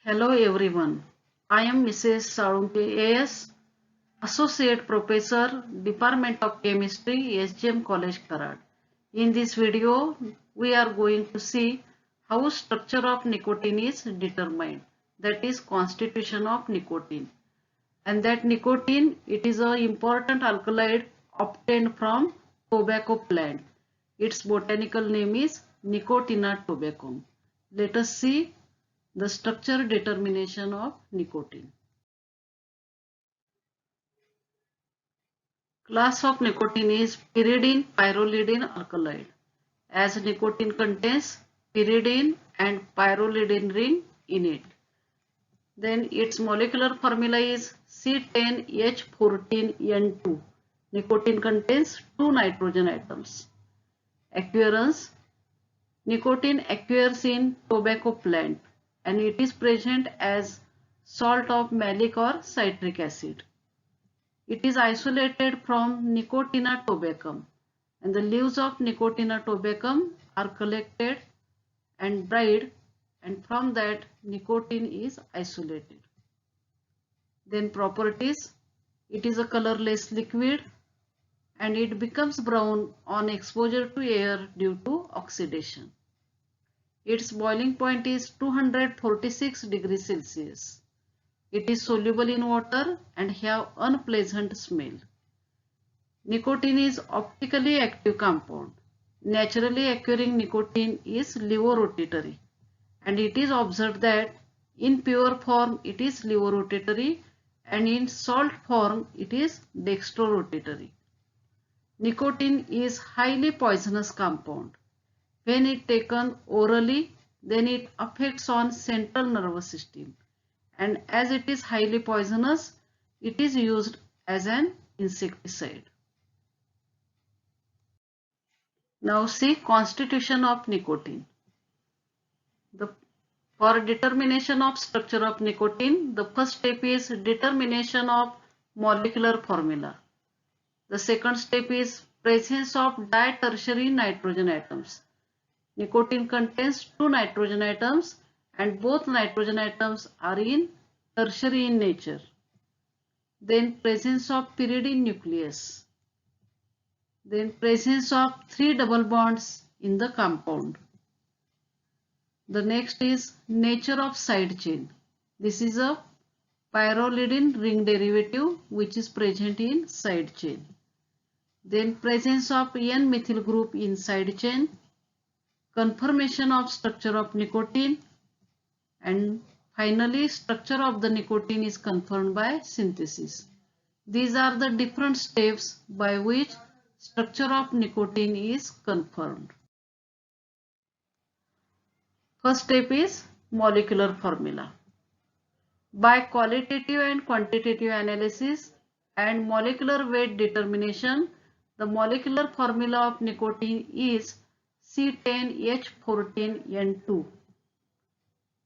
Hello everyone. I am Mrs. Sarunke AS, Associate Professor, Department of Chemistry, SGM College, Karad. In this video, we are going to see how structure of nicotine is determined, that is constitution of nicotine. And that nicotine, it is an important alkaloid obtained from tobacco plant. Its botanical name is Nicotiana tobacum. Let us see the structure determination of nicotine. Class of nicotine is pyridine pyrrolidine alkaloid. As nicotine contains pyridine and pyrrolidine ring in it. Then its molecular formula is C10H14N2. Nicotine contains 2 nitrogen atoms. Occurrence: nicotine occurs in tobacco plant and it is present as salt of malic or citric acid. It is isolated from Nicotiana tobacum and the leaves of Nicotiana tobacum are collected and dried, and from that nicotine is isolated. Then properties: it is a colorless liquid and it becomes brown on exposure to air due to oxidation. Its boiling point is 246 degrees Celsius. It is soluble in water and have unpleasant smell. Nicotine is optically active compound. Naturally occurring nicotine is levorotatory, and it is observed that in pure form it is levorotatory and in salt form it is dextrorotatory. Nicotine is highly poisonous compound. When it taken orally, then it affects on central nervous system, and as it is highly poisonous, it is used as an insecticide. Now see constitution of nicotine. For determination of structure of nicotine, the first step is determination of molecular formula. The second step is presence of ditertiary nitrogen atoms. Nicotine contains 2 nitrogen atoms and both nitrogen atoms are in tertiary in nature. Then presence of pyridine nucleus. Then presence of 3 double bonds in the compound. The next is nature of side chain. This is a pyrrolidine ring derivative which is present in side chain. Then presence of N-methyl group in side chain. Conformation of structure of nicotine, and finally structure of the nicotine is confirmed by synthesis. These are the different steps by which structure of nicotine is confirmed. First step is molecular formula. By qualitative and quantitative analysis and molecular weight determination, the molecular formula of nicotine is C10H14N2.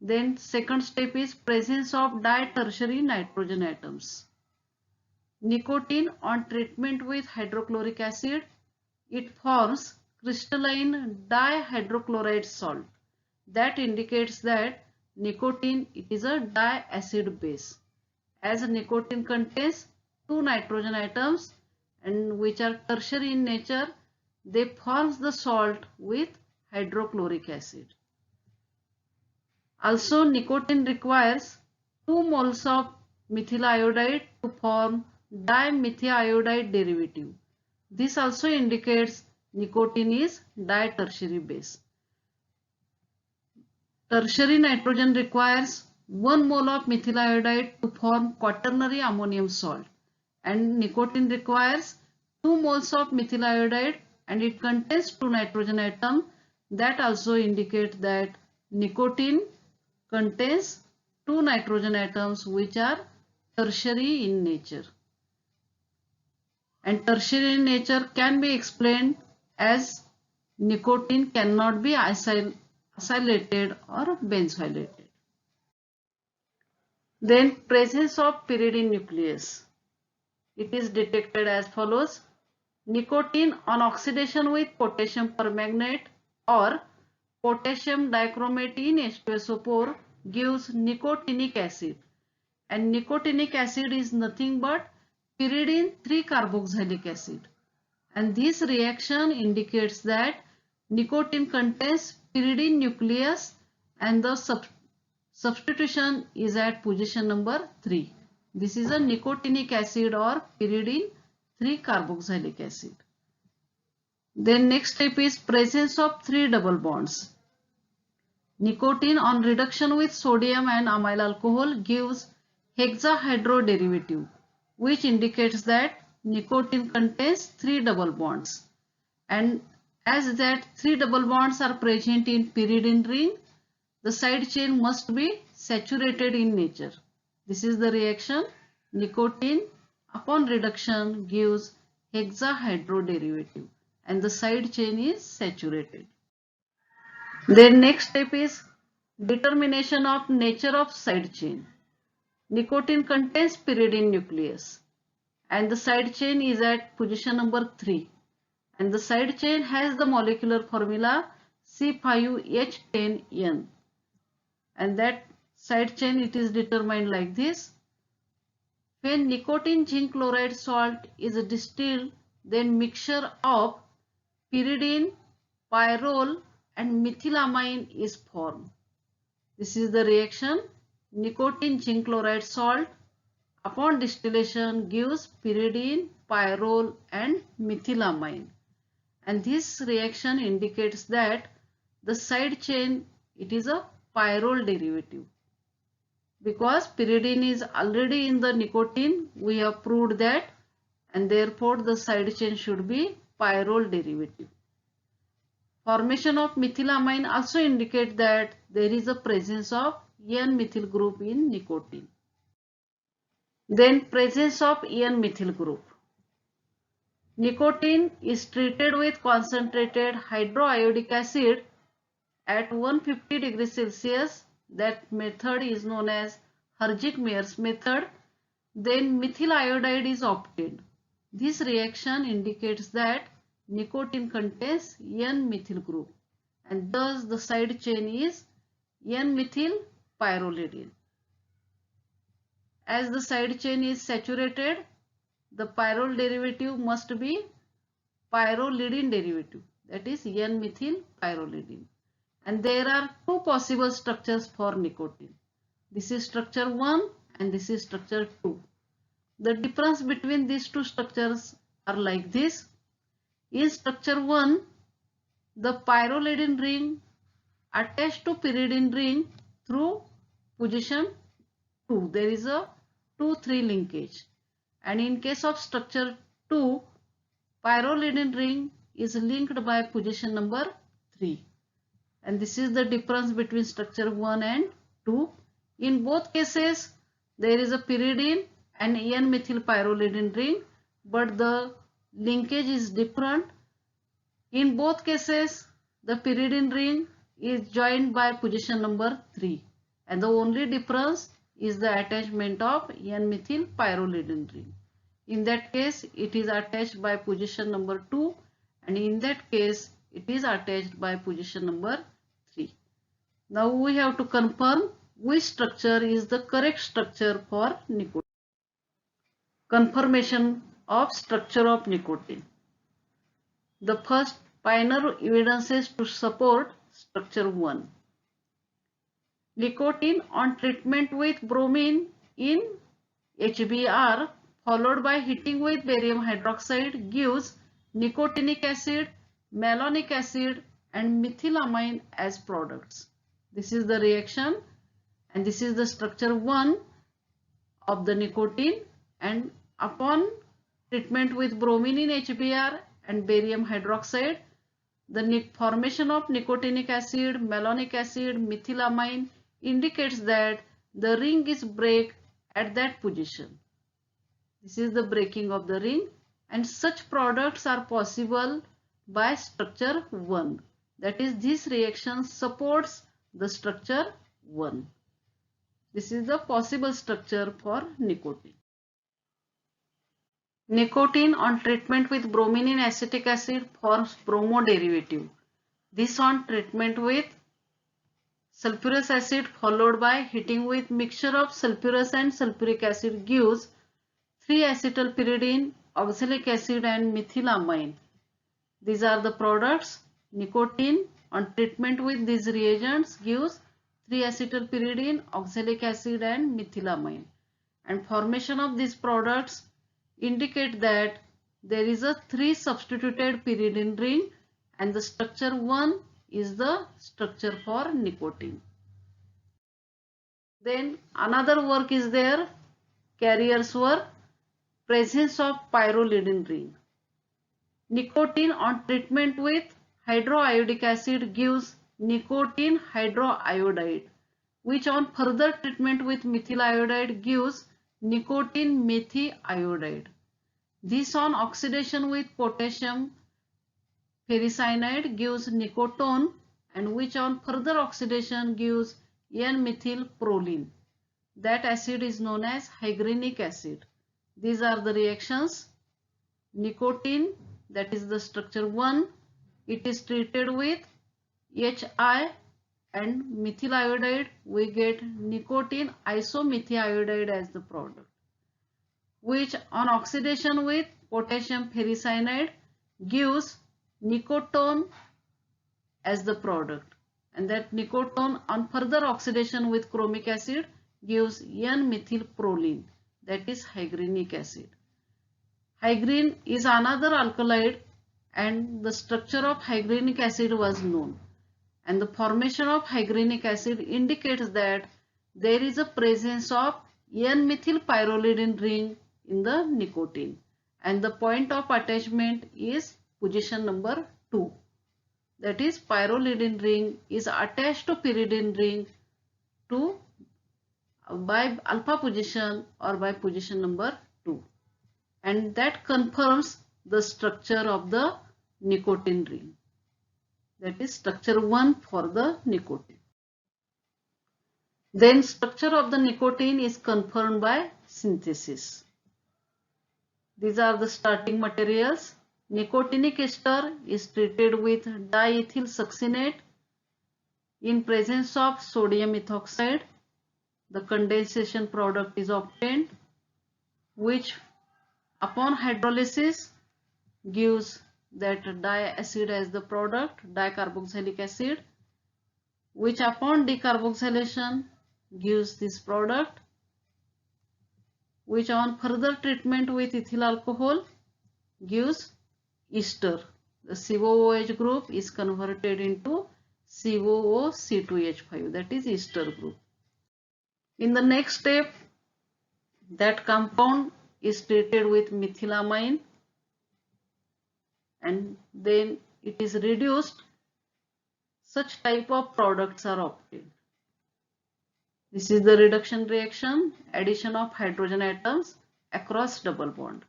Then second step is presence of ditertiary nitrogen atoms. Nicotine on treatment with hydrochloric acid, it forms crystalline dihydrochloride salt. That indicates that nicotine, it is a diacid base. As nicotine contains 2 nitrogen atoms and which are tertiary in nature, they forms the salt with hydrochloric acid. Also, nicotine requires 2 moles of methyl iodide to form dimethiiodide derivative. This also indicates nicotine is ditertiary base. Tertiary nitrogen requires 1 mole of methyl iodide to form quaternary ammonium salt, and nicotine requires 2 moles of methyl iodide and it contains 2 nitrogen atoms. That also indicates that nicotine contains 2 nitrogen atoms which are tertiary in nature. And tertiary in nature can be explained as nicotine cannot be acylated or benzoylated. Then presence of pyridine nucleus. It is detected as follows. Nicotine on oxidation with potassium permanganate or potassium dichromate in H2SO4 gives nicotinic acid, and nicotinic acid is nothing but pyridine 3-carboxylic acid, and this reaction indicates that nicotine contains pyridine nucleus and the substitution is at position number 3. This is a nicotinic acid or pyridine 3-carboxylic acid. Then next step is presence of 3 double bonds. Nicotine on reduction with sodium and amyl alcohol gives hexahydroderivative, which indicates that nicotine contains 3 double bonds. And as that 3 double bonds are present in pyridine ring, the side chain must be saturated in nature. This is the reaction. Nicotine upon reduction gives hexahydroderivative and the side chain is saturated. Then next step is determination of nature of side chain. Nicotine contains pyridine nucleus and the side chain is at position number 3, and the side chain has the molecular formula C5H10N, and that side chain it is determined like this. When nicotine zinc chloride salt is distilled, then mixture of pyridine, pyrrole and methylamine is formed. This is the reaction. Nicotine zinc chloride salt upon distillation gives pyridine, pyrrole and methylamine, and this reaction indicates that the side chain it is a pyrrole derivative. Because pyridine is already in the nicotine, we have proved that, and therefore the side chain should be pyrrole derivative. Formation of methylamine also indicates that there is a presence of N-methyl group in nicotine. Then presence of N-methyl group. Nicotine is treated with concentrated hydroiodic acid at 150 degrees Celsius. That method is known as Hershey-Meyer's method. Then methyl iodide is obtained. This reaction indicates that nicotine contains N-methyl group and thus the side chain is N-methyl pyrrolidine. As the side chain is saturated, the pyrrole derivative must be pyrrolidine derivative, that is N-methyl pyrrolidine. And there are 2 possible structures for nicotine. This is structure 1 and this is structure 2. The difference between these 2 structures are like this. In structure 1, the pyrrolidine ring attached to pyridine ring through position 2. There is a 2,3 linkage. And in case of structure 2, pyrrolidine ring is linked by position number 3. And this is the difference between structure 1 and 2. In both cases, there is a pyridine and N-methyl pyrrolidine ring, but the linkage is different. In both cases, the pyridine ring is joined by position number 3, and the only difference is the attachment of N-methyl pyrrolidine ring. In that case, it is attached by position number 2, and in that case, it is attached by position number 3. Now we have to confirm which structure is the correct structure for nicotine. Confirmation of structure of nicotine. The first pioneer evidences to support structure 1. Nicotine on treatment with bromine in HBr followed by heating with barium hydroxide gives nicotinic acid, malonic acid and methylamine as products. This is the reaction and this is the structure 1 of the nicotine, and upon treatment with bromine in HBr and barium hydroxide, the formation of nicotinic acid, malonic acid, methylamine indicates that the ring is break at that position. This is the breaking of the ring, and such products are possible by structure 1. That is, this reaction supports the structure 1. This is the possible structure for nicotine. Nicotine on treatment with bromine in acetic acid forms bromo derivative. This on treatment with sulfurous acid followed by heating with mixture of sulfurous and sulfuric acid gives 3-acetylpyridine, oxalic acid and methylamine. These are the products. Nicotine on treatment with these reagents gives 3-acetylpyridine, oxalic acid and methylamine. And formation of these products indicate that there is a 3-substituted pyridine ring and the structure 1 is the structure for nicotine. Then another work is there, carriers work, presence of pyrrolidine ring. Nicotine on treatment with hydroiodic acid gives nicotine hydroiodide, which on further treatment with methyl iodide gives nicotine methiiodide. This on oxidation with potassium ferricyanide gives nicotone, and which on further oxidation gives N-methylproline. That acid is known as hygrinic acid. These are the reactions. Nicotine, that is the structure 1, it is treated with HI and methyl iodide, we get nicotine isomethiiodide as the product, which on oxidation with potassium ferricyanide gives nicotone as the product, and that nicotone on further oxidation with chromic acid gives N-methylproline, that is hygrinic acid. Hygrine is another alkaloid and the structure of hygrinic acid was known, and the formation of hygrinic acid indicates that there is a presence of N-methylpyrrolidine ring in the nicotine, and the point of attachment is position number 2. That is, pyrrolidine ring is attached to pyridine ring by alpha position or by position number 2, and that confirms the structure of the nicotine ring. That is structure 1 for the nicotine. Then structure of the nicotine is confirmed by synthesis. These are the starting materials. Nicotinic ester is treated with diethyl succinate in presence of sodium ethoxide. The condensation product is obtained, which upon hydrolysis gives that diacid as the product, dicarboxylic acid, which upon decarboxylation gives this product, which on further treatment with ethyl alcohol gives ester. The COOH group is converted into COOC2H5, that is ester group. In the next step, that compound is treated with methylamine and then it is reduced. Such type of products are obtained. This is the reduction reaction, addition of hydrogen atoms across double bond,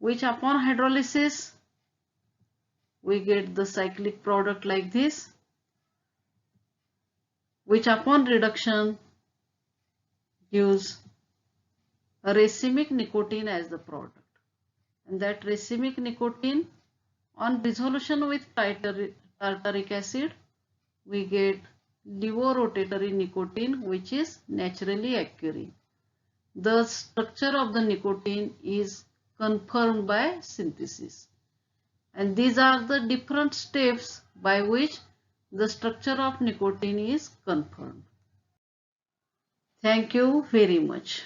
which upon hydrolysis we get the cyclic product like this, which upon reduction gives a racemic nicotine as the product, and that racemic nicotine on dissolution with tartaric acid we get levorotatory nicotine, which is naturally occurring. The structure of the nicotine is confirmed by synthesis, and these are the different steps by which the structure of nicotine is confirmed. Thank you very much.